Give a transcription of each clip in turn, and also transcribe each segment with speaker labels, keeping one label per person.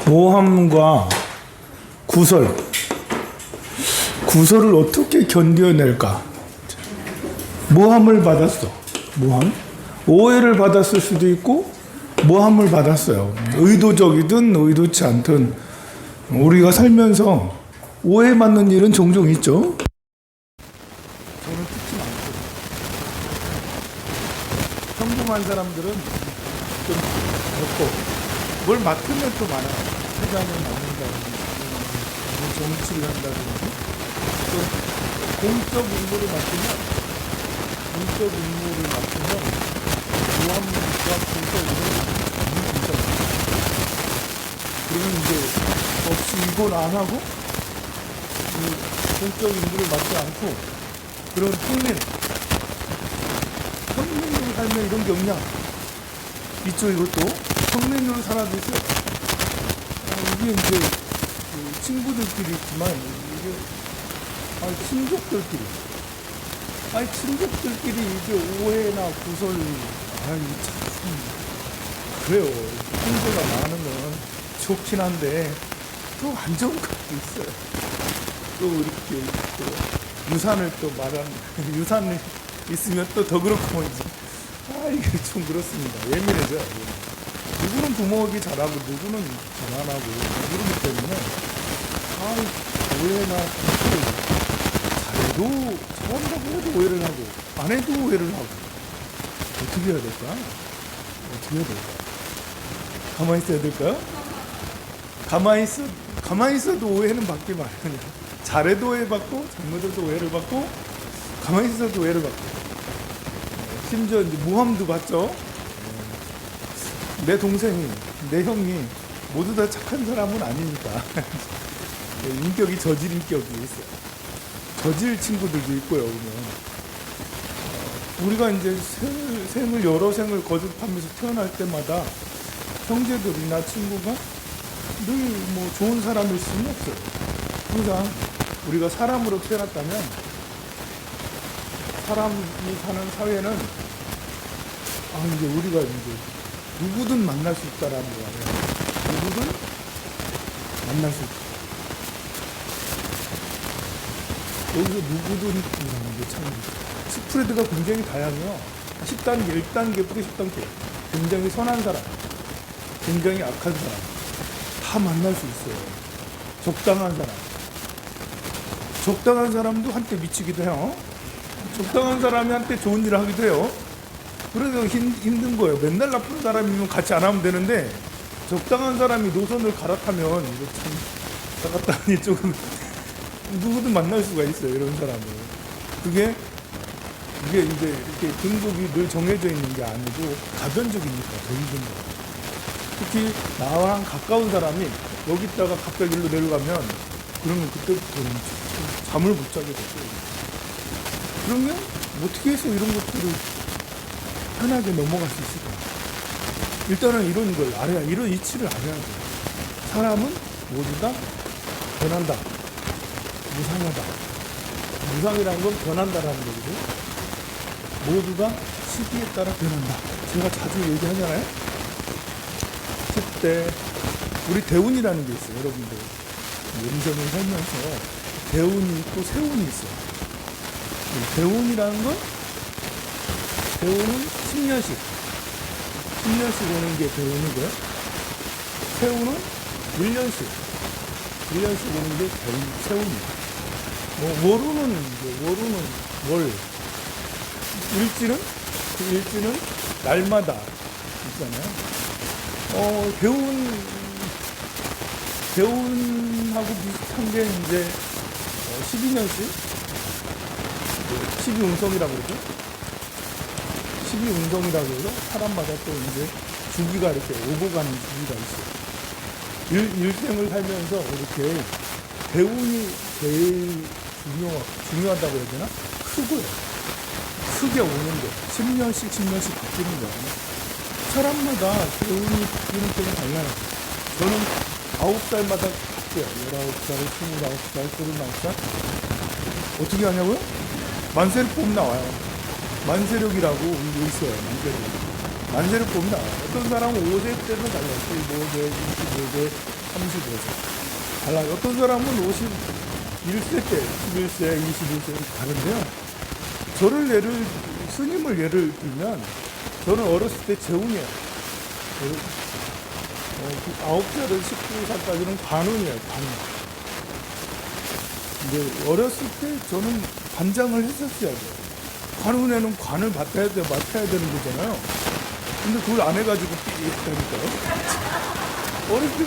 Speaker 1: 모함과 구설을 어떻게 견뎌낼까? 모함을 받았어. 모함? 오해를 받았을 수도 있고 모함을 받았어요. 의도적이든 의도치 않든 우리가 살면서 오해받는 일은 종종 있죠. 저는 특히 많고 평범한 사람들은 좀 적고 뭘 맡으면 또 많아요. 회장을 맡는다든지 정치를 한다든지 또 공적 임무를 맡으면 모함과 구설 이런 게 진짜 많아요. 그러면 이제 없이 이걸 안 하고 공적 임무를 맡지 않고 그런 평민으로 살면 이런 게 없냐? 있죠. 이것도 평민으로 살아도 있어요. 이게 이제 친구들끼리 있지만 이게 친족들끼리 이게 오해나 구설 참 그래요. 형제가 많은 건 좋긴 한데 또 안 좋은 것도 있어요. 또 이렇게 또 유산을 또 유산이 있으면 또 더 그렇고 이제 이게 좀 그렇습니다. 예민해져요. 누구는 부모에게 잘하고 누구는 잘 안 하고 그러기 때문에 오해나 잘해도 잘한다고 해도 오해를 하고 안 해도 오해를 하고 어떻게 해야 될까? 가만히 있어야 될까요? 가만히 있어도 오해는 받기 마련이야. 잘해도 오해받고 잘못해도 오해를 받고 가만히 있어도 오해를 받고 심지어 이제 모함도 받죠. 내 동생이 내 형이 모두 다 착한 사람은 아니니까 인격이 저질 인격이 있어요. 저질 친구들도 있고요. 우리가 이제 여러 생을 거듭하면서 태어날 때마다 형제들이나 친구가 늘 뭐 좋은 사람일 수는 없어요. 항상 우리가 사람으로 태어났다면 사람이 사는 사회는 이제 우리가 이제 누구든 만날 수 있다라는 거예요. 누구든 만날 수 있다. 여기서 누구든 이라는 게 참 스프레드가 굉장히 다양해요. 10단계, 1단계부터 10단계. 굉장히 선한 사람, 굉장히 악한 사람 다 만날 수 있어요. 적당한 사람도 한때 미치기도 해요. 적당한 사람이 한때 좋은 일을 하기도 해요. 그래서 힘든 거예요. 맨날 나쁜 사람이면 같이 안 하면 되는데 적당한 사람이 노선을 갈아타면 이거 참 나갔다니 조금 누구든 만날 수가 있어요. 이런 사람을. 이게 이제 이렇게 등급이 늘 정해져 있는 게 아니고 가변적이니까 더 힘든 거예요. 특히 나와 가까운 사람이 여기 있다가 갑자기 일로 내려가면 그러면 그때부터는 잠을 못 자게 됐어요. 그러면 어떻게 해서 이런 것들을 편하게 넘어갈 수 있을까? 일단은 이런 걸 알아야, 이런 이치를 알아야 돼요. 사람은 모두 다 변한다. 무상하다. 무상이라는 건 변한다라는 거거든요. 모두가 시기에 따라 변한다. 제가 자주 얘기하잖아요. 10대 우리 대운이라는 게 있어요. 여러분들 인생을 살면서 대운이 있고 세운이 있어요. 대운이라는 건 대운은 10년씩 오는 게 대운이고요. 세운은 1년씩 오는 게 세운이에요. 월우는 월, 일지는 날마다 있잖아요. 대운하고 비슷한 게 이제 12년씩 12운성이라고 그러죠. 12운성이라고 해서 사람마다 또 이제 주기가 이렇게 오고 가는 주기가 있어요. 일생을 살면서 이렇게 대운이 제일 중요하다고 해야 되나? 크게 오는 거. 10년씩 바뀌는 거예요. 사람마다 대운이 바뀌는 때는 달라요. 저는 9살마다 바뀌어요. 19살, 29살, 39살. 어떻게 하냐고요? 만세력 뽑 나와요. 만세력이라고 이게 있어요. 만세를 봅니다. 어떤 사람은 5세 때도 달라요. 15세, 25세, 35세. 달라요. 어떤 사람은 51세 때, 11세, 21세 이렇게 다른데요. 스님을 예를 들면, 저는 어렸을 때 재운이에요. 9살에서 19살까지는 관운이에요, 관운. 근데 어렸을 때 저는 관장을 했었어야 돼요. 관운에는 관을 맡아야 되는 거잖아요. 근데 그걸 안 해가지고 삐했다니까요. 어렸을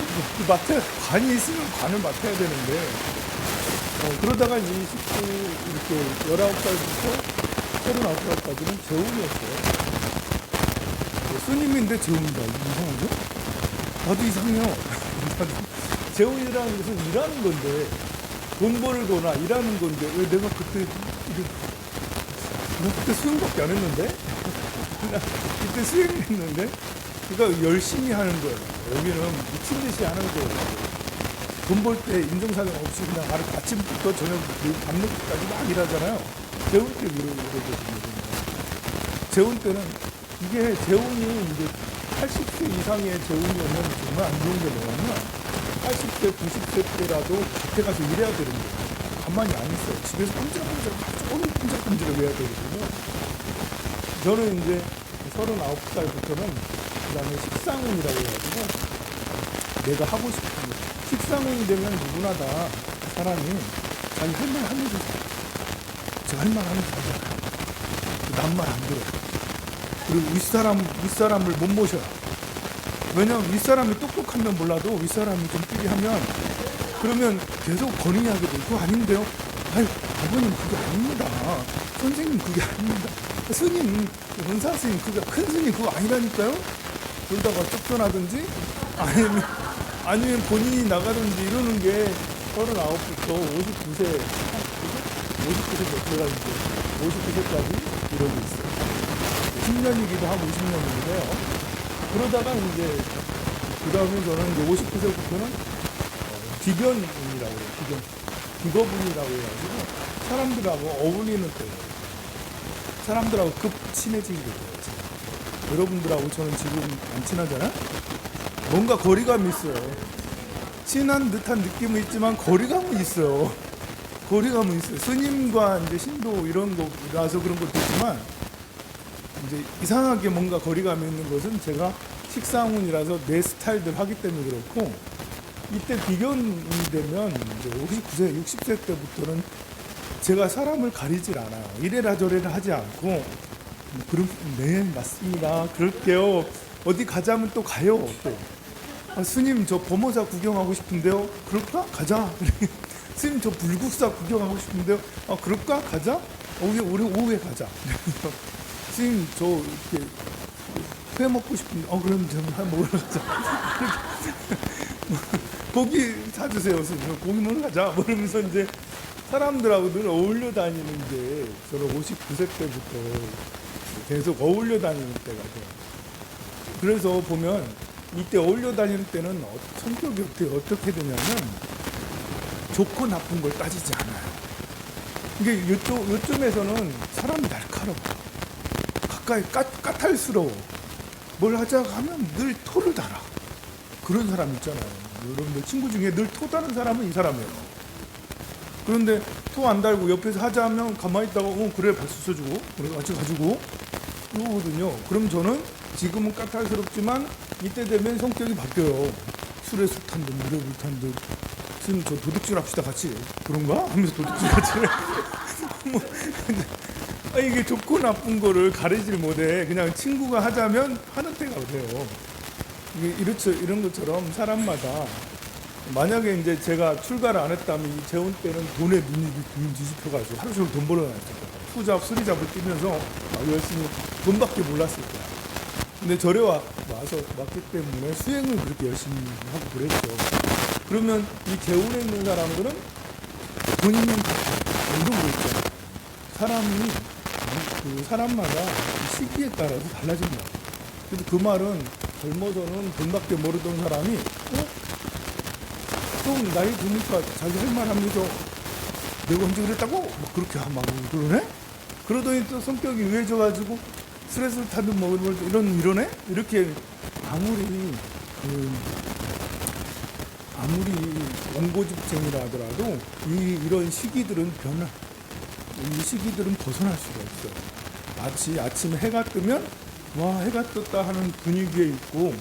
Speaker 1: 때 관이 있으면 관을 맡아야 되는데, 그러다가 29, 이렇게 19살부터 39살까지는 재운이었어요. 스님인데 재운이다. 이상하죠? 나도 이상해요. 재운이라는 것은 일하는 건데, 돈 벌거나 일하는 건데, 왜 내가 그때 수행밖에 안 했는데? 그때 수행했는데? 그러니까 열심히 하는 거예요. 여기는 미친 듯이 하는 거예요. 돈 벌 때 인정사정 없이 그냥 하루 아침부터 저녁 밤늦게까지 막 일하잖아요. 재운 때 이러거든요. 재운 때는 이게 재운이 이제 80세 이상의 재운이면 정말 안 좋은 게 뭐냐면 80세, 90세 때라도 밭에 가서 일해야 되는 거예요. 가만히 안 있어요. 집에서 꼼짝꼼짝 해야 되거든요. 저는 이제 39살부터는 그 다음에 식상운이라고 해가지고 내가 하고 싶은 거. 식상운이 되면 누구나 다 사람이 자기 할 말 하면서 제가 할 말 하면서 하잖아요. 남 말 안 들어요. 그리고 윗사람을 못 모셔요. 왜냐면 윗사람이 똑똑하면 몰라도 윗사람이 좀 삐리하면 그러면 계속 건의하게 되고 그거 아닌데요? 아유 아버님 그게 아닙니다. 선생님 그게 아닙니다. 스님 은사 스님 그게 큰 스님 그거 아니라니까요? 그러다가 쫓겨나든지 아니면 본인이 나가든지 이러는 게 39부터 59세 제가 이제 59세까지 이러고 있어요. 10년이기도 하고 20년이기도 해요. 그러다가 이제 그 다음에 저는 이제 59세부터는 기변운이라고 해요. 기거분이라고 해가지고 사람들하고 어울리는 때예요. 사람들하고 급 친해지게 돼요. 여러분들하고 저는 지금 안 친하잖아요? 뭔가 거리감이 있어요. 친한 듯한 느낌은 있지만 거리감은 있어요. 거리감은 있어요. 스님과 이제 신도 이런 거라서 그런 것도 있지만 이제 이상하게 뭔가 거리감이 있는 것은 제가 식상운이라서 내 스타일들 하기 때문에 그렇고 이때 비견이 되면 이제 59세, 60세 때부터는 제가 사람을 가리질 않아요. 이래라 저래라 하지 않고 그럼 네 맞습니다. 그럴게요. 어디 가자면 또 가요. 또 스님 저 범어사 구경하고 싶은데요. 그럴까? 가자. 스님 저 불국사 구경하고 싶은데요. 그럴까? 가자. 우리 오후에 가자. 스님 저 이렇게 회 먹고 싶은데 그럼 좀 먹으러 가자. 고기 사주세요. 스님 고기 먹으러 가자. 그러면서 이제 사람들하고 늘 어울려 다니는 게 저는 59세 때부터 계속 어울려 다니는 때가 돼요. 그래서 보면 이때 어울려 다니는 때는 성격이 어떻게 되냐면 좋고 나쁜 걸 따지지 않아요. 이게 요쯤에서는 사람이 날카로워. 가까이 까탈스러워. 뭘 하자 하면 늘 토를 달아. 그런 사람 있잖아요. 여러분들 친구 중에 늘 토 다는 사람은 이 사람이에요. 그런데 토 안 달고 옆에서 하자 하면 가만히 있다가 그래 박수 쳐주고 그래 같이 가지고 이러거든요. 그럼 저는 지금은 까탈스럽지만 이때 되면 성격이 바뀌어요. 술에 술 탄 듯 물에 물 탄 듯 스님 저 도둑질 합시다 같이 그런가? 하면서 도둑질 같이 이게 좋고 나쁜 거를 가리질 못해. 그냥 친구가 하자면 하는 때가 돼요. 이게 이런 것처럼 사람마다 만약에 이제 제가 출가를 안 했다면 이 재혼 때는 돈에 눈이 뒤집혀가지고 하루 종일 돈 벌어놨을 거야. 투잡, 수리잡을 뛰면서 열심히 돈밖에 몰랐을 거야. 근데 절에 왔기 때문에 수행을 그렇게 열심히 하고 그랬죠. 그러면 이 재혼에 있는 사람들은 본인은 이런 거 있죠. 사람마다 시기에 따라서 달라집니다. 그래서 그 말은 젊어서는 돈밖에 모르던 사람이 좀 나이 드니까 자기 할 말 하면서 내가 언제 그랬다고? 막 그렇게 막 그러네? 그러더니 또 성격이 유해져가지고 스트레스를 타든 뭐 이러네? 이렇게 아무리 아무리 원고집쟁이라 하더라도 이런 시기들은 이 시기들은 벗어날 수가 없어요. 아침에 해가 뜨면 와, 해가 떴다 하는 분위기에 있고,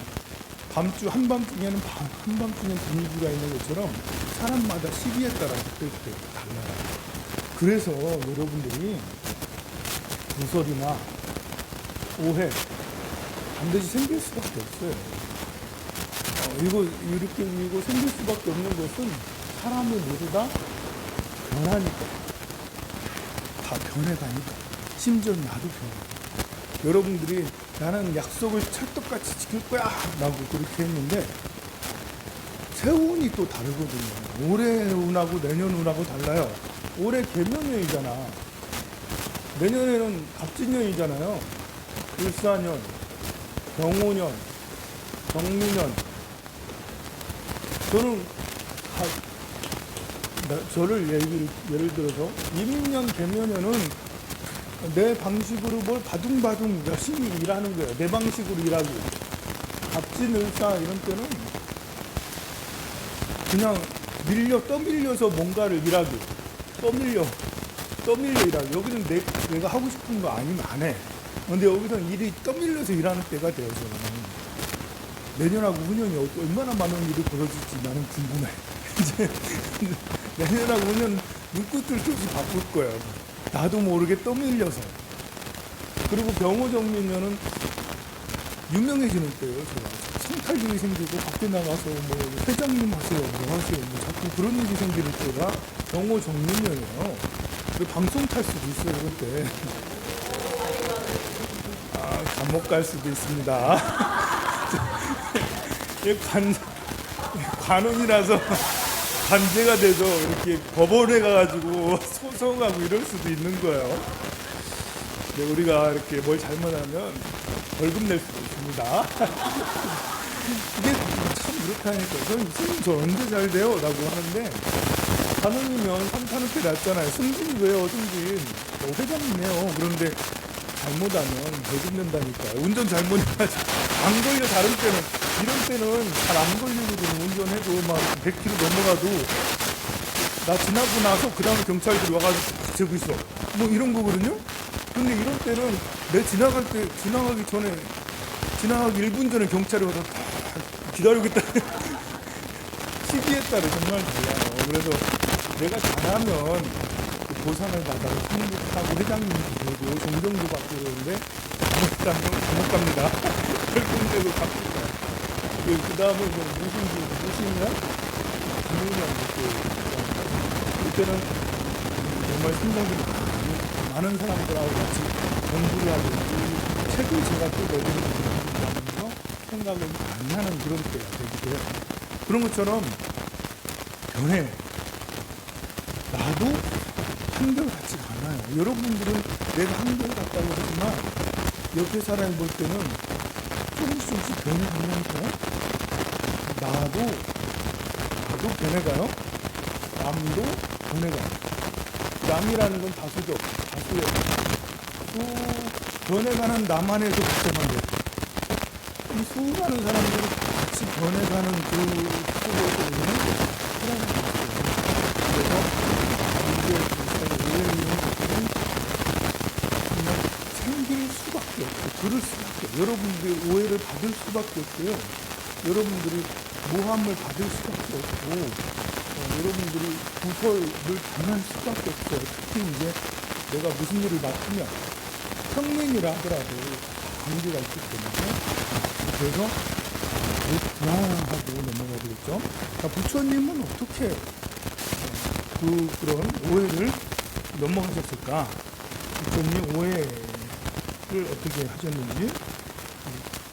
Speaker 1: 한밤중에는 한밤중에 분위기가 있는 것처럼 사람마다 시기에 따라서 그때 달라요. 그래서 여러분들이 구설이나 오해 반드시 생길 수밖에 없어요. 이거 생길 수밖에 없는 것은 사람이 모두 다 변하니까, 다 변해가니까, 심지어 나도 변해. 여러분들이 나는 약속을 찰떡같이 지킬 거야 라고 그렇게 했는데 새 운이 또 다르거든요. 올해 운하고 내년 운하고 달라요. 올해 개묘년이잖아. 내년에는 갑진년이잖아요. 을사년, 병오년, 경미년. 예를 들어서 임년, 개묘년은 내 방식으로 뭘 바둥바둥 열심히 일하는 거예요. 내 방식으로 일하고. 갑진을사 이런 때는 그냥 떠밀려서 뭔가를 일하고, 떠밀려 일하고. 여기는 내가 하고 싶은 거 아니면 안 해. 근데 여기서는 일이 떠밀려서 일하는 때가 돼요. 저는 내년하고 후년이 얼마나 많은 일이 벌어질지 나는 궁금해. 이제 내년하고 후년 눈꽃을 조금씩 바꿀 거예요. 나도 모르게 떠밀려서. 그리고 병호정민년은 유명해지는 때예요. 제가 성탈일이 생기고 밖에 나가서 뭐 회장님 하세요, 뭐 하세요, 뭐 자꾸 그런 일이 생길 때가 병호정민년이에요. 방송 탈 수도 있어요, 그럴 때. 감옥 갈 수도 있습니다. 관원이라서 관제가 돼서 이렇게 법원에 가가지고 소송하고 이럴 수도 있는 거예요. 근데 우리가 이렇게 뭘 잘못하면 벌금 낼 수도 있습니다. 이게 참 이렇게 하니까 선생님 저 언제 잘 돼요? 라고 하는데, 관원이면 3탄 때 났잖아요. 승진 왜요? 승진 회장이네요. 그런데 잘못하면 벌금 낸다니까요. 운전 잘못해가지고 안 걸려. 다른 때는 이런 때는 잘 안 걸리거든요. 운전해도 막 100km 넘어가도 나 지나고 나서 그 다음에 경찰들이 와가지고 재고 있어. 뭐 이런 거거든요. 근데 이런 때는 내 지나가기 1분 전에 경찰이 와서 기다리겠다. 시기에 따라 정말 달라요. 그래서 내가 잘하면 보상을 받아서 승진하고 회장님도 되고 존경도 받고 그러는데 잘못하면 감옥 갑니다. 결국대로 바뀔 거예요. 그 다음에 무신년? 김유년 그때는 정말 생각이 많은 사람들하고 같이 공부를 하고 책을 제가 또 내드리면서 생각을 많이 하는 그런 때가 되기도 해요. 그런 것처럼 변해. 나도 한결같지가 않아요. 여러분들은 내가 한결같다고 하지만 옆에 사람이 볼 때는 조금씩 변해가면서 나도 변해가요. 남도 변해가요. 남이라는 건 다수죠. 다수예요. 또 변해가는 나만에서 복잡한데 이 수많은 사람들이 같이 변해가는 그 속에서 우리는 사람이 있어요. 그래서 이게 오해는 정말 생길 수밖에 없어요. 그럴 수밖에 없어요. 여러분들이 오해를 받을 수밖에 없고요. 여러분들이 모함을 받을 수밖에 없고 여러분들이 구설을 당할 수밖에 없어요. 특히 이제 내가 무슨 일을 맡으면 평민이라 하더라도 관계가 있기 때문에 그래서 불안하고 넘어가야 되겠죠. 부처님은 어떻게 그런 오해를 넘어가셨을까? 부처님 오해를 어떻게 하셨는지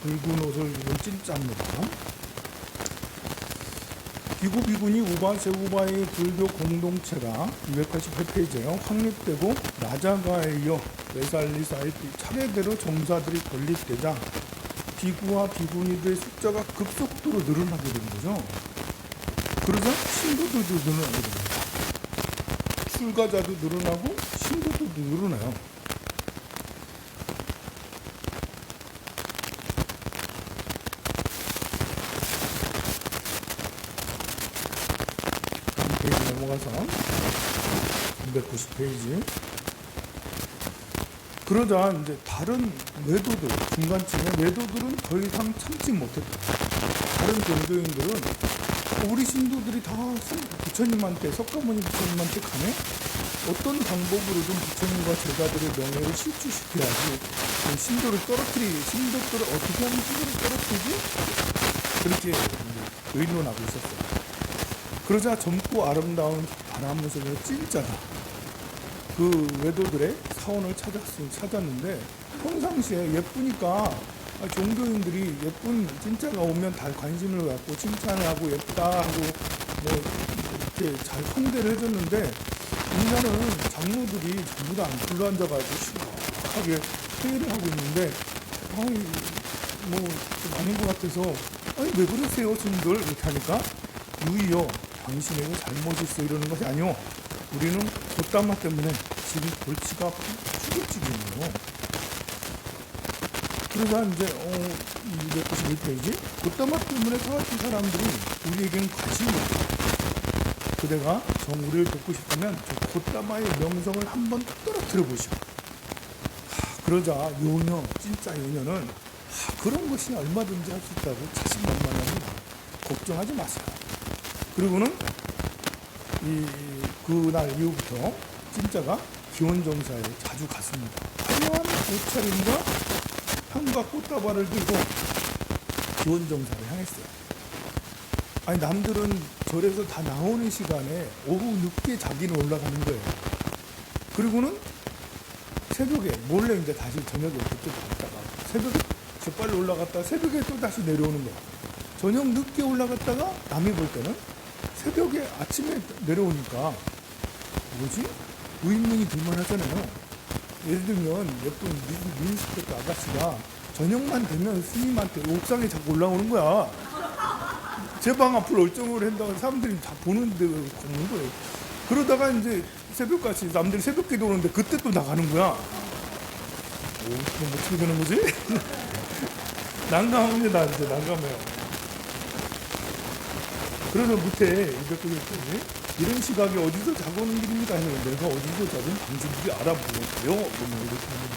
Speaker 1: 붉은 옷을 입은 찐짜입니다. 비구 비구니 우바 세우바의 불교 공동체가 288페이지에요. 확립되고 나자가에 이어 메살리사의 차례대로 종사들이 건립되자 비구와 비구니들의 숫자가 급속도로 늘어나게 되는 거죠. 그러자 신도들도 늘어나게 됩니다. 출가자도 늘어나고 신도들도 늘어나요. 넘어가서 290페이지. 그러자 이제 다른 외도들, 중간쯤에 외도들은 더 이상 참지 못했다. 다른 종교인들은 우리 신도들이 다 부처님한테, 석가모니 부처님한테 가네? 어떤 방법으로든 부처님과 제자들의 명예를 실추시켜야지 신도를 어떻게 하면 신도를 떨어뜨리지? 그렇게 의논하고 있었어요. 그러자 젊고 아름다운 바람을 쏘는 찐짜가 그 외도들의 사원을 찾았는데, 평상시에 예쁘니까 종교인들이 예쁜 찐짜가 오면 다 관심을 갖고 칭찬을 하고 예쁘다 하고 뭐 이렇게 잘 환대를 해줬는데, 인간은 장로들이 전부 다 안 불러앉아가지고 심각하게 회의를 하고 있는데, 뭐 좀 아닌 것 같아서 왜 그러세요 스님들? 이렇게 하니까 유의요, 당신에게 잘못이 있어 이러는 것이 아니오. 우리는 돛담화 때문에 지금 골치가 추격지기네요. 그러자 이제 291페이지, 돛담화 때문에 사왔던 사람들이 우리에겐 관심이 없다. 그대가 정우리를 돕고 싶다면 저 돛담화의 명성을 한번 떨어뜨려 보시오. 그러자 요녀, 진짜 요녀는 그런 것이 얼마든지 할 수 있다고 자신만만합니다. 걱정하지 마세요. 그리고는 그날 이후부터 진짜가 기원정사에 자주 갔습니다. 화려한 옷차림과 향과 꽃다발을 들고 기원정사를 향했어요. 아니, 남들은 절에서 다 나오는 시간에 오후 늦게 자기는 올라가는 거예요. 그리고는 새벽에 몰래 이제 다시 저녁에 그때 갔다가 새벽에 재빨리 올라갔다가 새벽에 또 다시 내려오는 거예요. 저녁 늦게 올라갔다가 남이 볼 때는 새벽에 아침에 내려오니까 뭐지? 의문이 들만하잖아요. 예를 들면 예쁜 미니스커트 아가씨가 저녁만 되면 스님한테 옥상에 자꾸 올라오는 거야. 제 방 앞을 얼쩡을 한다고 사람들이 다 보는데 걷는 거예요. 그러다가 이제 새벽까지 남들이 새벽기도 오는데 그때 또 나가는 거야. 그럼 어떻게 되는 거지? 난감합니다. 이제 난감해요. 그래서 밑에 291페이지, 이런 시각이 어디서 자고 오는 길입니다. 내가 어디서 자든 당신들이 알아보고요. 이렇게 합니다.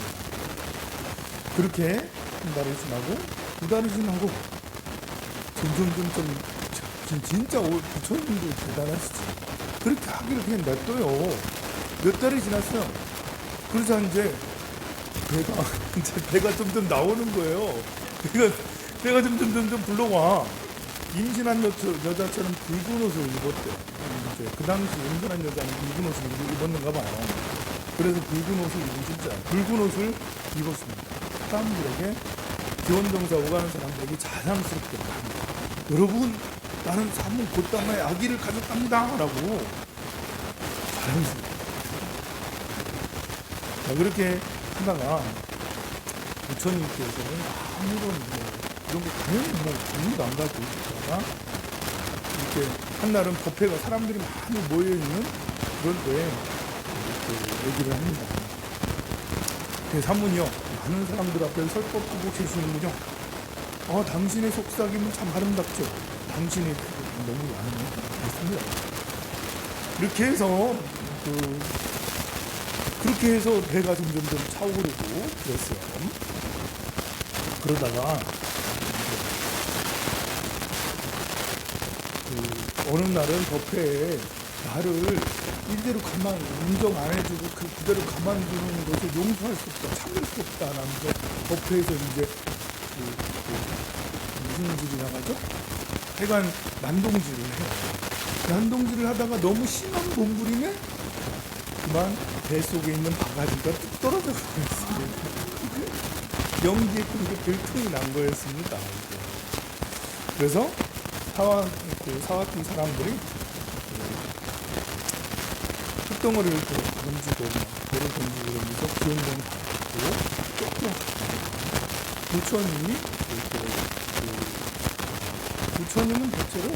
Speaker 1: 그렇게 한 달이 지나고 두 달이 지나고 점점 진짜 부처님도 대단하시지. 그렇게 하기를 그냥 냅둬요. 몇 달이 지났어요. 그러자 이제 배가 점점 나오는 거예요. 배가 점점 불러와. 임신한 여자처럼 붉은 옷을 입었대. 그 당시 임신한 여자는 붉은 옷을 입었는가 봐요. 그래서 붉은 옷을 입은 진짜 붉은 옷을 입었습니다. 사람들에게 기원정사 오가는 사람들에게 자랑스럽게 말합니다. 여러분, 나는 사문 곶담화의 아기를 가졌답니다 라고 자랑스럽게. 자, 그렇게 하다가 부처님께서는 아무런 이런 거 당연히 아무도 안 가지고 있다가 이렇게 한날은 법회가 사람들이 많이 모여있는 그럴 때 이렇게 얘기를 합니다. 사문이요, 많은 사람들 앞에 설법 보고 계시는군요. 당신의 속삭임은 참 아름답죠. 당신이 너무 많습니다. 이렇게 해서 그렇게 해서 배가 점점 차오르고 그랬어요. 그러다가 어느 날은 법회에 나를 이대로 인정 안 해주고 그대로 가만두는 것을 용서할 수 없다, 참을 수 없다라면서 법회에서 이제 무슨 질이 나가죠? 하여간 난동질을 해요. 난동질을 하다가 너무 심한 몸부림에 그만 뱃속에 있는 바가지가 뚝 떨어져 버렸습니다. 연기에 들통이 난 거였습니다. 그래서 사왔던 사람들이 흙덩어리를 던지고 배를 던지고 그러면서 기운병 받고 쫓겨났습니다. 부처님은 대체로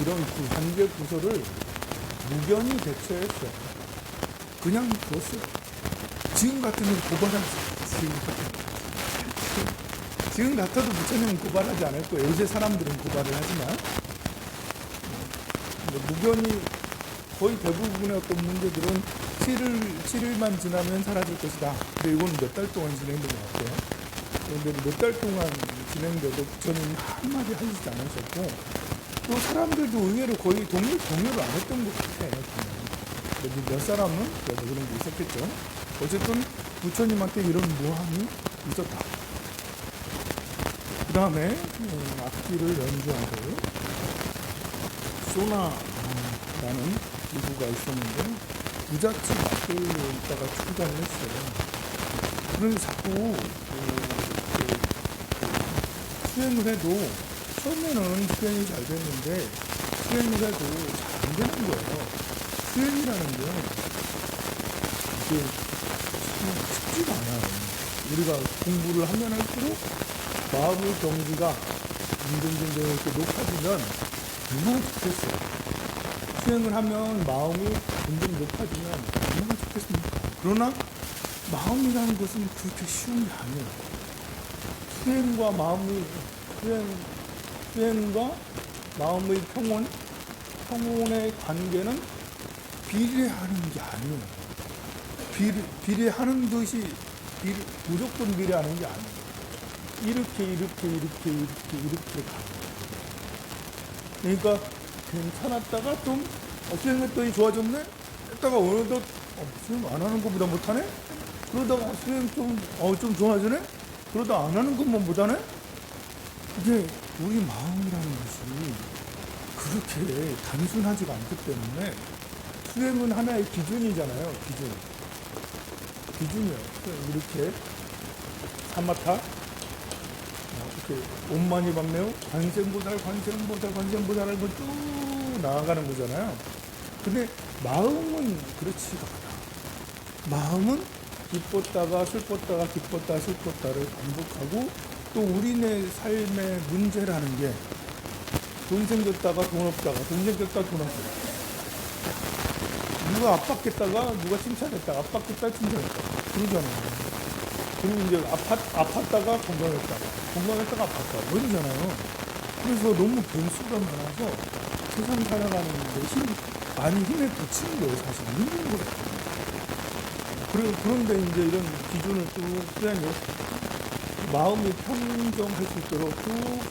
Speaker 1: 이런 관계 구설을 무견히 대처했어요. 그냥 뒀어요. 지금 같으면 고발하지. 지금 같아도 부처님은 고발하지 않을 거예요. 요새 사람들은 고발을 하지만 무견히 거의 대부분의 어떤 문제들은 7일만 지나면 사라질 것이다. 근데 이건 몇 달 동안 진행된 것 같아요. 그런데 몇 달 동안 진행돼도 부처님 한마디 하시지 않으셨고, 또 사람들도 의외로 거의 동요를 안 했던 것 같아요. 몇 사람은 그래도 그런 게 있었겠죠. 어쨌든 부처님한테 이런 모함이 있었다. 그 다음에 악기를 연주하고 소나라는 기구가 있었는데 부잣집 악기에다가 출간을 했어요. 그래서 자꾸 수행을 해도 처음에는 수행이 잘 됐는데 수행을 해도 잘 안 되는 거예요. 수행이라는 게 이게 참 쉽지가 않아요. 우리가 공부를 하면 할수록 마음의 경지가 점점 이렇게 높아지면 얼마나 좋겠어요. 수행을 하면 마음이 점점 높아지면 얼마나 좋겠습니까? 그러나 마음이라는 것은 그렇게 쉬운 게 아니에요. 수행과 마음의 평온의 관계는 비례하는 게 아니에요. 비례하는 듯이 무조건 비례하는 게 아니에요. 이렇게 가요. 그러니까 괜찮았다가 좀 수행했더니 좋아졌네? 했다가 어느덧 수행 안 하는 것보다 못하네? 그러다가 수행 좀 좋아지네? 그러다 안 하는 것만 못하네? 이게 우리 마음이라는 것이 그렇게 단순하지가 않기 때문에 수행은 하나의 기준이잖아요. 기준이요. 이렇게 사마타 이렇게 온만이 밤매우 관세음보살 하고 쭉 나아가는 거잖아요. 근데 마음은 그렇지가 않아. 마음은 기뻤다가 슬펐다가 기뻤다가 슬펐다를 반복하고, 또 우리네 삶의 문제라는 게 돈 생겼다가 돈 없다가 돈 생겼다가 돈 없다가 누가 압박했다가 누가 칭찬했다가 압박했다가 칭찬했다가 그러잖아요. 그리고 이제 아팠다가 건강했다가 아팠다가 그러잖아요. 그래서 너무 변수가 많아서 세상 살아가는 데 많이 힘에 부치는 거예요. 사실 힘든 거예요. 그런데 이제 이런 기준을 쭉 수행해 마음이 평정할 수 있도록 쭉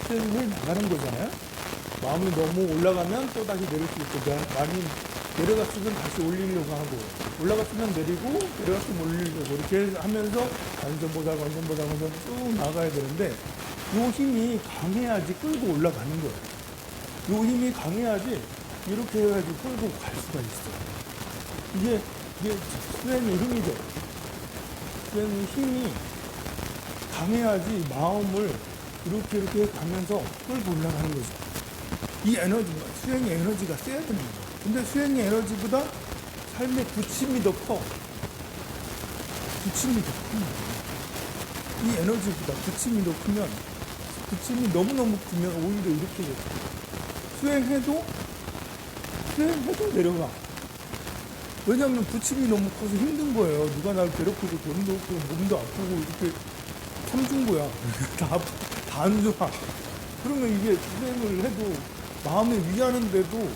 Speaker 1: 수행해 나가는 거잖아요. 마음이 너무 올라가면 또 다시 내릴 수 있고, 많이 내려갔으면 다시 올리려고 하고, 올라갔으면 내리고, 내려갔으면 올리려고, 이렇게 하면서 관세음보살 쭉 나가야 되는데, 요 힘이 강해야지 끌고 올라가는 거예요. 요 힘이 강해야지 이렇게 해가지고 끌고 갈 수가 있어요. 이게 수행의 힘이죠. 수행의 힘이 강해야지 마음을 이렇게 가면서 끌고 올라가는 거죠. 이 에너지가, 수행의 에너지가 세야 되는 거예요. 근데 수행의 에너지보다 삶의 부침이 더 커. 부침이 더 크면, 이 에너지보다 부침이 더 크면, 부침이 너무너무 크면 오히려 이렇게 돼요. 수행해도 내려가. 왜냐하면 부침이 너무 커서 힘든 거예요. 누가 날 괴롭히고 돈도 없고 몸도 아프고 이렇게 참준 거야. 다 안 좋아. 그러면 이게 수행을 해도 마음에 위하는데도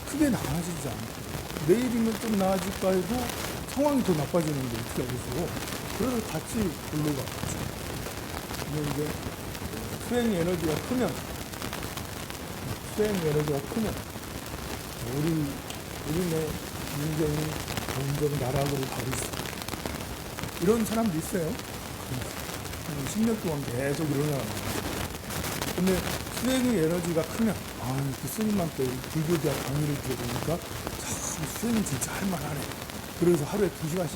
Speaker 1: 크게 나아지지 않고, 내일이면 좀 나아질까 해도 상황이 더 나빠지는데 어떻게 하겠어. 그래서 같이 올라가죠. 근데 이제 수행의 에너지가 크면 우리네 인생이 점점 나락으로 가고 있어. 이런 사람도 있어요. 10년 동안 계속 일어나요. 근데 수행의 에너지가 크면, 그 스님한테 불교대학 강의를 들어보니까 참 수행이 진짜 할만하네. 그래서 하루에 2시간씩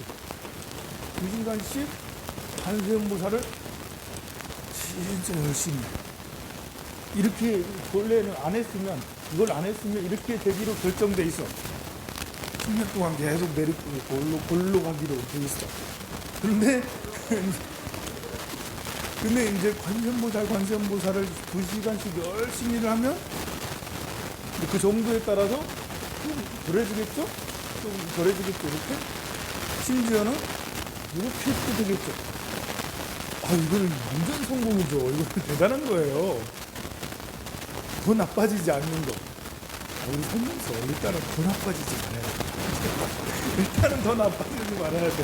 Speaker 1: 관세음보살을 진짜 열심히 해. 이렇게 원래는 이걸 안 했으면 이렇게 되기로 결정돼 있어. 10년 동안 계속 골로 가기로 돼 있어. 근데 이제 관세음보살을 2시간씩 열심히 하면 그 정도에 따라서 좀 덜해지겠죠? 이렇게? 심지어는 이렇게 또 되겠죠? 이거는 완전 성공이죠. 이거 대단한 거예요. 더 나빠지지 않는 거. 우리 살면서 일단은 더 나빠지지 말아야 돼. 일단은 더 나빠지지 말아야 돼.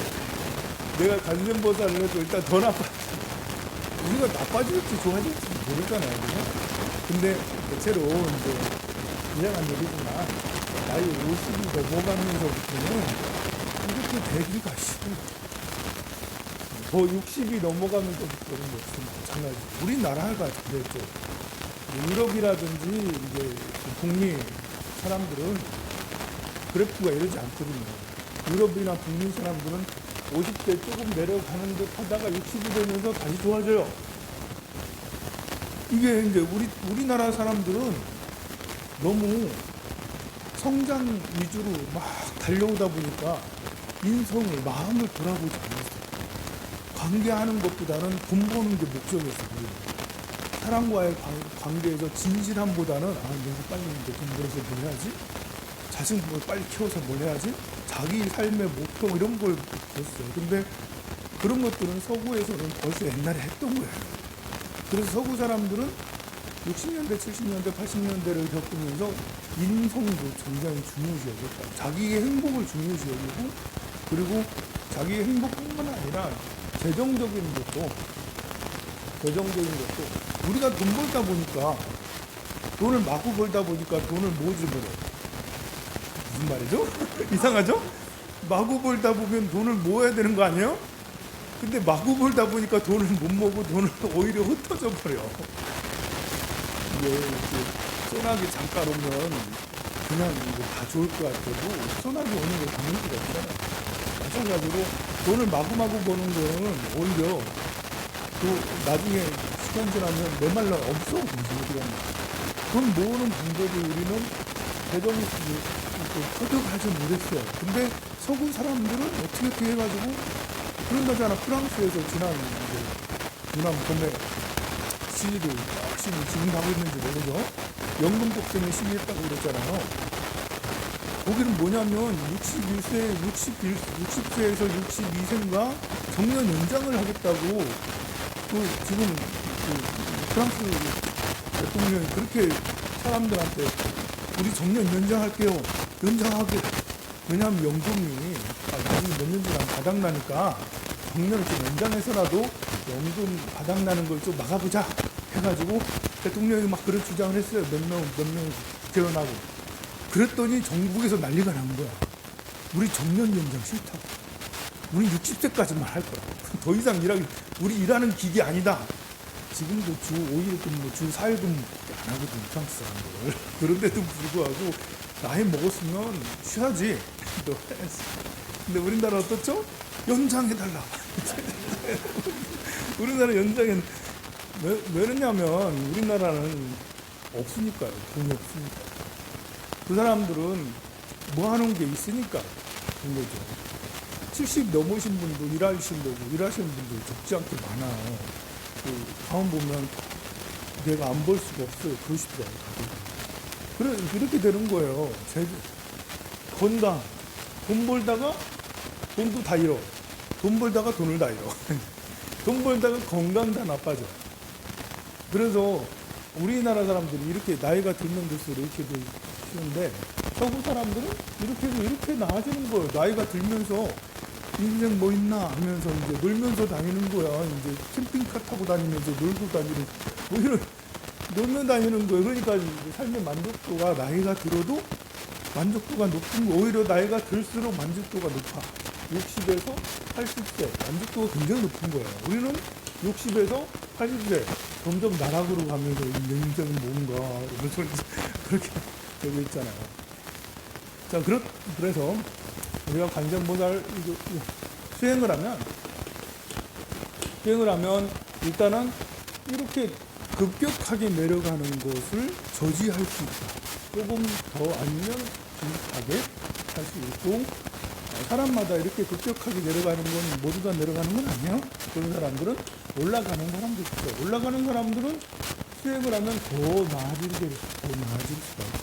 Speaker 1: 내가 관세음보살을 해도 일단 더 우리가 나빠질지 좋아질지 모르잖아요. 그죠? 근데 대체로 이제 이상한 얘기지만 나이 50이 넘어가면서부터는 이렇게 되기가 싫어요. 더 60이 넘어가면서부터는 역시 마찬가지. 우리나라가 그랬죠. 유럽이라든지 이제 북미 사람들은 그래프가 이러지 않거든요. 유럽이나 북미 사람들은 50대 조금 내려가는 듯 하다가 60이 되면서 다시 좋아져요. 이게 이제 우리나라 사람들은 너무 성장 위주로 막 달려오다 보니까 인성을, 마음을 돌아보지 않았어요. 관계하는 것보다는 돈 버는 게 목적이었어요. 사람과의 관계에서 진실함보다는 내가 빨리 이제 돈 벌어서 뭘 해야지? 자식을 빨리 키워서 뭘 해야지? 자기 삶의 목표 이런 걸 봤어요. 근데 그런 것들은 서구에서는 벌써 옛날에 했던 거예요. 그래서 서구 사람들은 60년대, 70년대, 80년대를 겪으면서 인성도 굉장히 중요시 여겼다. 자기의 행복을 중요시 여기고, 그리고 자기의 행복뿐만 아니라 재정적인 것도 우리가 돈 벌다 보니까, 돈을 마구 벌다 보니까 돈을 모으지 못해. 무슨 말이죠? 이상하죠? 마구 벌다 보면 돈을 모아야 되는 거 아니에요? 근데 마구 벌다 보니까 돈을 못 모으고 돈을 오히려 흩어져 버려. 이게 소나기 잠깐 오면 그냥 이거 다 좋을 것 같아도 소나기 오는 걸 잡는 수가 없잖아요. 마찬가지로 돈을 마구마구 버는 거는 오히려 또 나중에 시간 지나면 메말라 없어. 돈 모으는 방법을 우리는 대정이 터득하지 못했어요. 근데 서구 사람들은 어떻게 해가지고 그런다잖아. 프랑스에서 지난 봄에 시위를 열심히 지금 하고 있는지 모르죠. 연금 복권에 시위했다고 그랬잖아요. 거기는 뭐냐면 60세에서 62세인가 정년 연장을 하겠다고 지금 프랑스 대통령이 그렇게 사람들한테 우리 정년 연장할게요. 연장하게. 왜냐하면 연금이 나중에 몇 년 지나면 바닥나니까 정년을 좀 연장해서라도 연금 바닥나는 걸 좀 막아보자 해가지고 대통령이 막 그런 주장을 했어요. 몇 명 국회의원하고. 그랬더니 전국에서 난리가 난 거야. 우리 정년 연장 싫다고. 우리 60세까지만 할 거야. 더 이상 우리 일하는 기계 아니다. 지금도 주 5일 근무, 주 4일 근무밖에 안 하거든, 프랑스 사람들. 그런데도 불구하고 나이 먹었으면 쉬어야지. 근데 우리나라 어떻죠? 연장해달라. 우리나라 연장은 왜 그러냐면 우리나라는 없으니까요. 돈이 없으니까. 그 사람들은 뭐 하는 게 있으니까 그런 거죠. 70 넘으신 분도 일하시는 분들 적지 않게 많아요. 가만 보면 내가 안 벌 수가 없어요. 그러시더라고요. 그렇게 되는 거예요. 건강. 돈 벌다가 돈도 다 잃어. 돈 벌다가 돈을 다 잃어. 돈 벌다가 건강 다 나빠져. 그래서 우리나라 사람들이 이렇게 나이가 들면 들수록 이렇게 쉬운데 서구 사람들은 이렇게 나아지는 거예요. 나이가 들면서 인생 뭐 있나 하면서 이제 놀면서 다니는 거야. 이제 캠핑카 타고 다니면서 놀고 다니는, 오히려 놀면 다니는 거예요. 그러니까 삶의 만족도가 나이가 들어도 만족도가 높은 거, 오히려 나이가 들수록 만족도가 높아. 60에서 80세 만족도가 굉장히 높은 거예요. 우리는 60에서 80세 점점 나락으로 가면서 인생은 뭔가 이러면서 그렇게 되고 있잖아요. 자, 그래서 우리가 관세음보살 수행을 하면 일단은 이렇게 급격하게 내려가는 것을 저지할 수 있다. 조금 더 아니면 비슷하게 할 수 있고, 사람마다 이렇게 급격하게 내려가는 건 모두 다 내려가는 건 아니에요. 그런 사람들은 올라가는 사람도 있어요. 올라가는 사람들은 수행을 하면 더 나아질 수가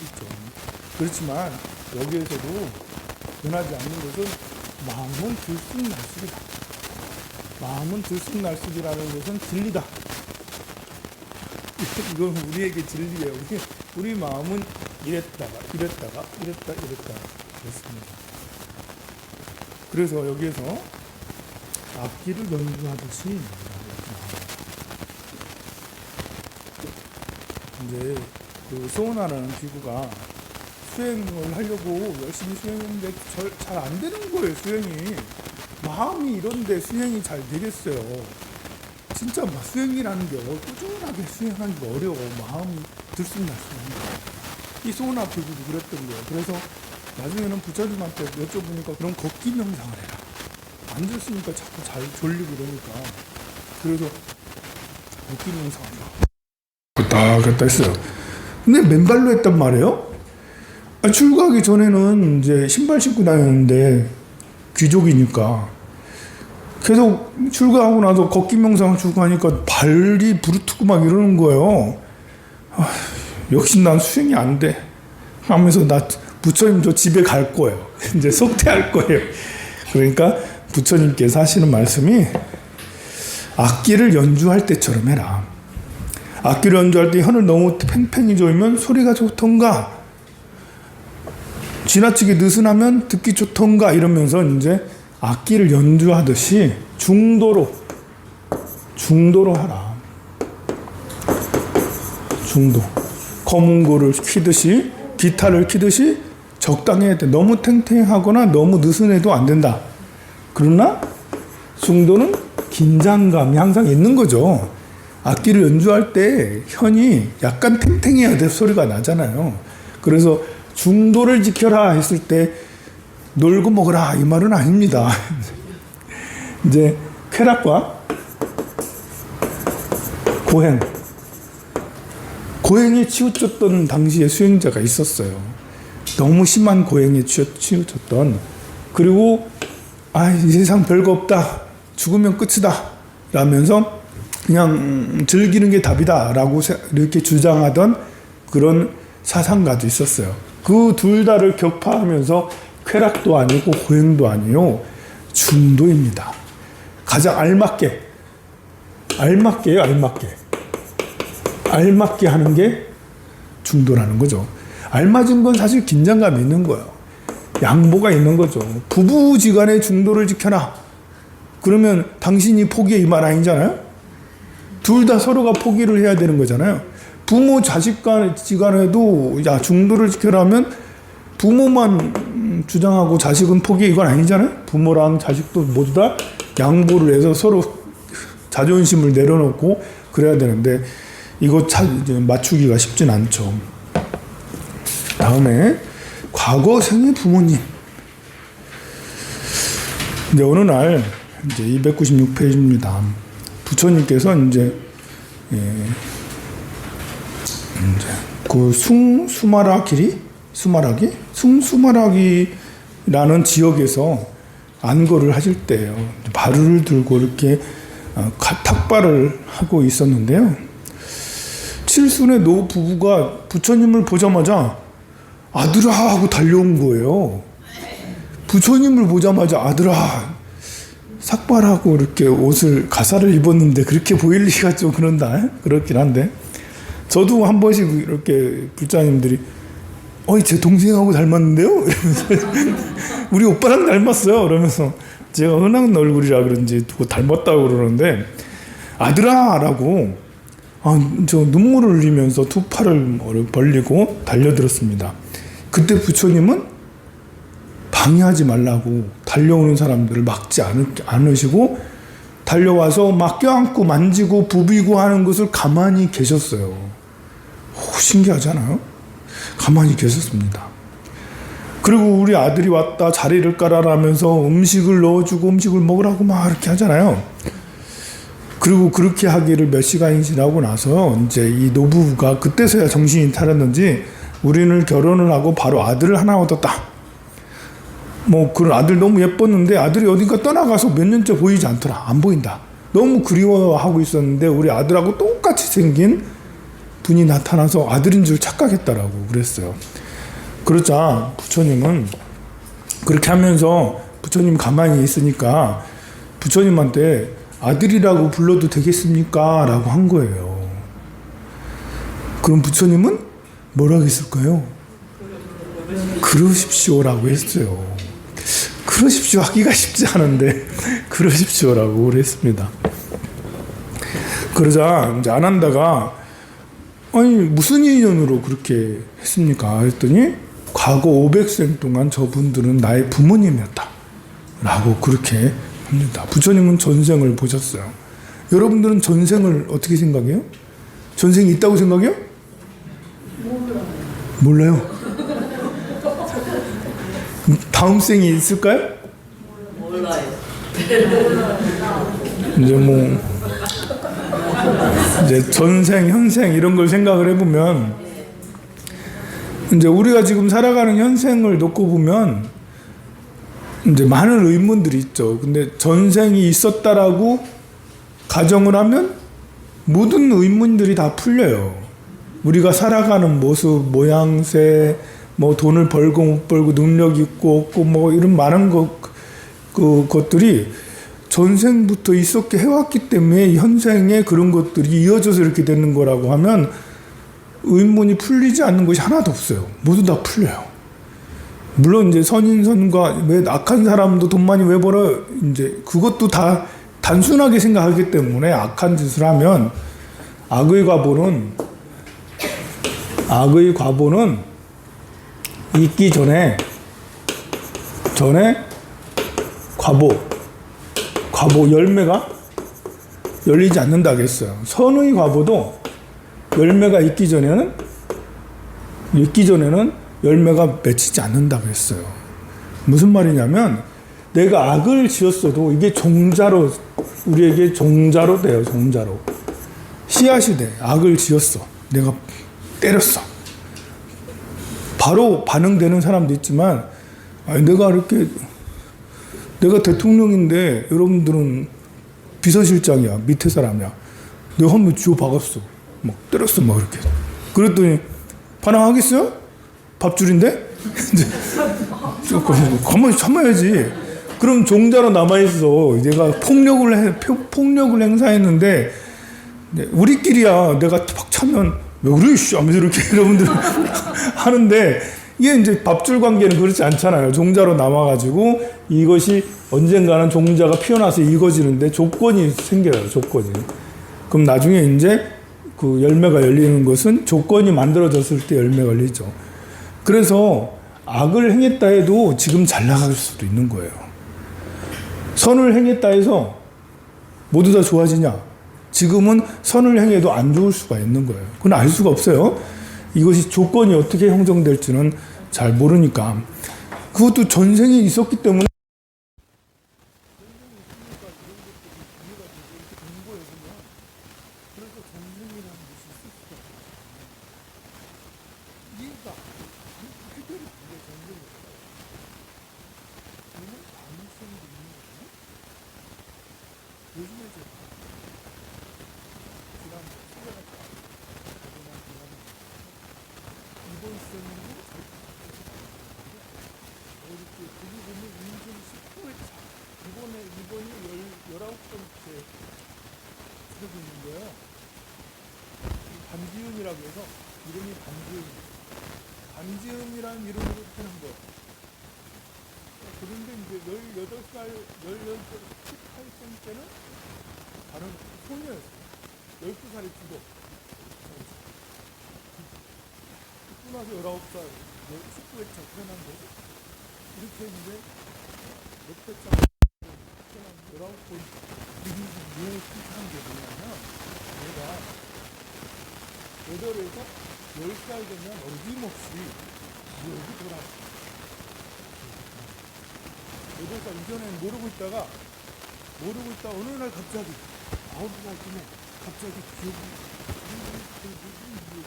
Speaker 1: 있죠. 그렇지만 여기에서도 변하지 않는 것은 마음은 들쑥날쑥이다. 마음은 들쑥날쑥이라는 것은 진리다. 이건 우리에게 진리예요. 우리 마음은 이랬다가 이랬다가 그랬습니다. 그래서 여기에서 악기를 연주하듯이 이제 그 소은아라는 기구가 수행을 하려고 열심히 수행했는데 잘 안 되는 거예요. 수행이 마음이 이런데 수행이 잘 되겠어요. 진짜 수행이라는 게 꾸준하게 수행하기가 어려워. 마음이 들쑥날쑥합니다. 이 소은아 기구도 그랬던 거예요. 그래서 나중에는 부처님한테 여쭤보니까 그럼 걷기 명상을 해라. 앉았으니까 자꾸 잘 졸리고 그러니까. 그래서 걷기 명상을 갔다 했어요. 근데 맨발로 했단 말이에요. 출가하기 전에는 이제 신발 신고 다녔는데 귀족이니까 계속 출가하고 나서 걷기 명상을 주고 하니까 발이 부르트고 막 이러는 거예요. 역시 난 수행이 안 돼 하면서 나 부처님 저 집에 갈 거예요. 이제 속퇴할 거예요. 그러니까 부처님께서 하시는 말씀이 악기를 연주할 때처럼 해라. 악기를 연주할 때 혀를 너무 팽팽히 조이면 소리가 좋던가, 지나치게 느슨하면 듣기 좋던가 이러면서 이제 악기를 연주하듯이 중도로 하라. 중도. 거문고를 키듯이, 기타를 키듯이 적당히 해야 돼. 너무 탱탱하거나 너무 느슨해도 안 된다. 그러나 중도는 긴장감이 항상 있는 거죠. 악기를 연주할 때 혀이 약간 탱탱해야 돼 소리가 나잖아요. 그래서 중도를 지켜라 했을 때 놀고 먹어라 이 말은 아닙니다. 이제 쾌락과 고행에 치우쳤던 당시에 수행자가 있었어요. 너무 심한 고행에 치우쳤던. 그리고 이 세상 별거 없다, 죽으면 끝이다 라면서 그냥 즐기는 게 답이다 라고 이렇게 주장하던 그런 사상가도 있었어요. 그 둘 다를 격파하면서 쾌락도 아니고 고행도 아니요, 중도입니다. 가장 알맞게 하는 게 중도라는 거죠. 알맞은 건 사실 긴장감이 있는 거예요. 양보가 있는 거죠. 부부지간에 중도를 지켜라. 그러면 당신이 포기해 이 말 아니잖아요. 둘 다 서로가 포기를 해야 되는 거잖아요. 부모 자식지간에도 중도를 지켜라면 부모만 주장하고 자식은 포기 이건 아니잖아요. 부모랑 자식도 모두 다 양보를 해서 서로 자존심을 내려놓고 그래야 되는데 이거 맞추기가 쉽진 않죠. 다음에 과거 생의 부모님. 근데 어느 날 이제 296페이지입니다. 부처님께서 이제 그 숭수마라기라는 지역에서 안거를 하실 때예요. 바루를 들고 이렇게 탁발을 하고 있었는데요. 칠순의 노 부부가 부처님을 보자마자 아들아 하고 달려온 거예요. 부처님을 보자마자 아들아, 삭발하고 이렇게 옷을 가사를 입었는데 그렇게 보일 리가 좀 그렇긴 한데, 저도 한 번씩 이렇게 불자님들이 제 동생하고 닮았는데요? 이러면서 우리 오빠랑 닮았어요. 그러면서 제가 흔한 얼굴이라 그런지 누구 닮았다고 그러는데 아들아 라고 저 눈물을 흘리면서 두 팔을 벌리고 달려들었습니다. 그때 부처님은 방해하지 말라고 달려오는 사람들을 막지 않으시고 달려와서 막 껴안고 만지고 부비고 하는 것을 가만히 계셨어요. 신기하지 않아요? 가만히 계셨습니다. 그리고 우리 아들이 왔다 자리를 깔아라면서 음식을 넣어주고 음식을 먹으라고 막 이렇게 하잖아요. 그리고 그렇게 하기를 몇 시간이 지나고 나서 이제 이 노부부가 그때서야 정신이 차렸는지 우리는 결혼을 하고 바로 아들을 하나 얻었다. 그런 아들 너무 예뻤는데 아들이 어딘가 떠나가서 몇 년째 보이지 않더라. 안 보인다. 너무 그리워하고 있었는데 우리 아들하고 똑같이 생긴 분이 나타나서 아들인 줄 착각했다라고 그랬어요. 그러자 부처님은 그렇게 하면서 부처님 가만히 있으니까 부처님한테 아들이라고 불러도 되겠습니까? 라고 한 거예요. 그럼 부처님은 뭐라고 했을까요? 그러십시오라고 했어요. 그러십시오 하기가 쉽지 않은데 그러십시오라고 그랬습니다. 그러자 이제 안 한다가 아니 무슨 인연으로 그렇게 했습니까? 했더니 과거 500생 동안 저분들은 나의 부모님이었다 라고 그렇게 합니다. 부처님은 전생을 보셨어요. 여러분들은 전생을 어떻게 생각해요? 전생이 있다고 생각해요? 몰라요. 다음 생이 있을까요?
Speaker 2: 몰라요.
Speaker 1: 이제 뭐 이제 전생, 현생 이런 걸 생각을 해보면 이제 우리가 지금 살아가는 현생을 놓고 보면 이제 많은 의문들이 있죠. 근데 전생이 있었다라고 가정을 하면 모든 의문들이 다 풀려요. 우리가 살아가는 모습, 모양새, 뭐 돈을 벌고 못 벌고 능력 있고 없고 뭐 이런 많은 것들이 전생부터 있었게 해왔기 때문에 현생에 그런 것들이 이어져서 이렇게 되는 거라고 하면 의문이 풀리지 않는 것이 하나도 없어요. 모두 다 풀려요. 물론 이제 선인선과 왜 악한 사람도 돈 많이 왜 벌어 이제 그것도 다 단순하게 생각하기 때문에 악한 짓을 하면 악의 과보는 있기 전에 과보 열매가 열리지 않는다고 했어요. 선의 과보도 열매가 있기 전에는 열매가 맺히지 않는다고 했어요. 무슨 말이냐면 내가 악을 지었어도 이게 종자로 우리에게 종자로 돼요. 종자로 씨앗이 돼. 악을 지었어. 내가 때렸어. 바로 반응되는 사람도 있지만 아니, 내가 대통령인데 여러분들은 비서실장이야. 밑에 사람이야. 내가 한번 쥐어 박았어. 막 때렸어. 막 이렇게. 그랬더니 반항하겠어요? 밥줄인데? 가만히 참아야지. 그럼 종자로 남아있어. 내가 폭력을 행사했는데 우리끼리야 내가 팍 차면 왜 그래 씨 하면서 이렇게 여러분들 하는데 이게 이제 밥줄 관계는 그렇지 않잖아요. 종자로 남아가지고 이것이 언젠가는 종자가 피어나서 익어지는데 조건이 생겨요. 조건이. 그럼 나중에 이제 그 열매가 열리는 것은 조건이 만들어졌을 때 열매가 열리죠. 그래서 악을 행했다 해도 지금 잘 나갈 수도 있는 거예요. 선을 행했다 해서 모두 다 좋아지냐? 지금은 선을 행해도 안 좋을 수가 있는 거예요. 그건 알 수가 없어요. 이것이 조건이 어떻게 형성될지는 잘 모르니까. 그것도 전생이 있었기 때문에 이번이 19번째 쓰고 있는 거예요. 반지음이라고 해서 이름이 반지음이에요. 반지음이라는 이름으로 하는 거. 그런데 이제 18살, 18살 때는 다른 소녀였어요. 12살에 죽어. 죽고 나서 19살, 19회차 태어난 거죠. 이렇게 했는데 몇 회차 19번 이름이 묘한 게 뭐냐면 얘가 8에서 10살 되면 어김없이 여기 돌아왔어. 8살 이전에는 모르고 있다 어느 날 갑자기 9살 때문에 갑자기 기억이 모든 기억이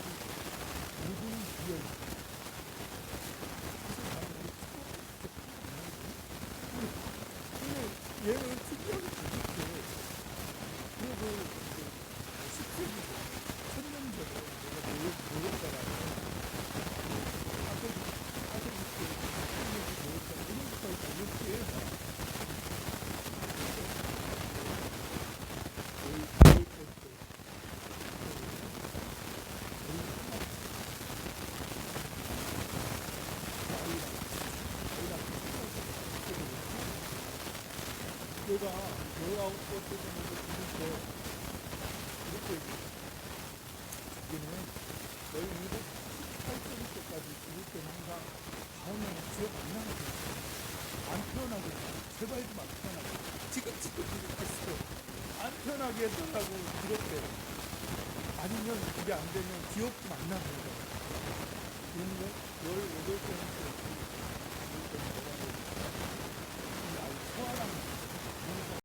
Speaker 1: 얘는 특이하게 재밌게 그래서 10세기 1000년 전에 내가 모였다라는 아들이 모였다 이런 것까지 이렇게 내가 열아홉 번째 정도 죽을 때 이렇게 얘기는 17, 18세 때까지 죽을 때는 항상 다음에는 기억 안 나게 됐어요. 안 태어나게 했어요. 제발 좀 안 태어나게. 지금 했어요. 안 태어나게 해달라고 그랬대요. 아니면 그게 안 되면 기억 좀 안 나게 해요. 그런데 18세